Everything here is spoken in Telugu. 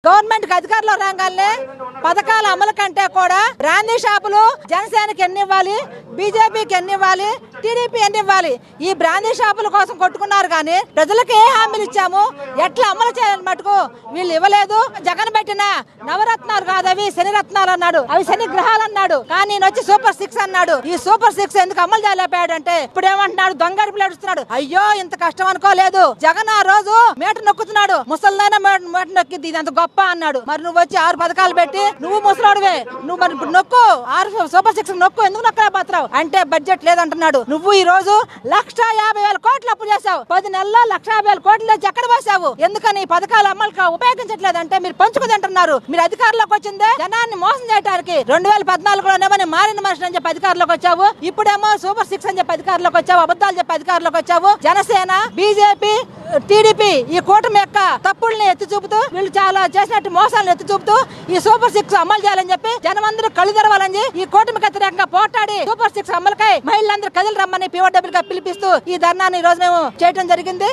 గవర్నమెంట్ కి అధికారంలో రాగానే పథకాల అమలు కంటే కూడా బ్రాందీ షాపులు జనసేనకి ఎన్ని ఇవ్వాలి, బీజేపీకి ఎన్ని ఇవ్వాలి, టీడీపీ ఎన్ని ఇవ్వాలి, ఈ బ్రాందీ షాపుల కోసం కొట్టుకున్నారు కానీ ప్రజలకు ఏ హామీలు ఇచ్చాము, ఎట్లా అమలు చేయాలని మటుకు వీళ్ళు ఇవ్వలేదు. జగన్ పెట్టిన నవరత్నాలు కాదు అవి శని రత్నాలు అన్నాడు, అవి శని గ్రహాలు అన్నాడు. కానీ ఈయన వచ్చి సూపర్ 6 అన్నాడు. ఈ సూపర్ 6 ఎందుకు అమలు చేయలేపాడు అంటే ఇప్పుడు ఏమంటున్నాడు, దొంగడుపులు ఏడుస్తున్నాడు. అయ్యో ఇంత కష్టం అనుకోలేదు. జగన్ ఆ రోజు మీటర్ నొక్కుతున్నాడు, ముసలిదైనా మీటర్ నొక్కింది, ఇది అంత గొప్ప అన్నాడు. మరి నువ్వు వచ్చి 6 పథకాలు పెట్టి నువ్వు ముసలాడువే, నువ్వు మరి ఇప్పుడు నొక్కు 6 సూపర్ 6 నొక్కు, ఎందుకు నొక్కలేకపోతున్నావు అంటే బడ్జెట్ లేదంటున్నాడు. నువ్వు ఈ రోజు 1,50,000 కోట్లు అప్పు చేసావు, 10 నెలల్లో 1,50,000 కోట్లు తెచ్చి ఎక్కడ పోసావు? ఎందుకని పథకాలు అమలు ఉపయోగించట్లేదంటే మీరు పంచుకుదంటున్నారు. మీరు అధికారంలోకి వచ్చిందే జనాన్ని మోసం చేయడానికి. 2014లోనేమో మారిన మనిషి అని చెప్పి అధికారంలోకి వచ్చావు, ఇప్పుడేమో సూపర్ 6 అని చెప్పి అధికారంలోకి వచ్చావు, అబద్ధాలు చెప్పి అధికారంలోకి వచ్చావు. జనసేన, బీజేపీ, టీడీపీ ఈ కూటమి యొక్క తప్పుల్ని ఎత్తి చూపుతూ, వీళ్ళు చాలా చేసినట్టు మోసాలను ఎత్తి చూపుతూ ఈ సూపర్ 6 అమలు చేయాలని చెప్పి జనమందరూ కళ్ళు తెరవాలని ఈ కూటమికి వ్యతిరేకంగా పోట్లాడి సూపర్ 6 అమలుకై మహిళలందరూ కదిలి రమ్మని POW గా పిలిపిస్తూ ఈ ధర్నాన్ని ఈ రోజు మేము చేయడం జరిగింది.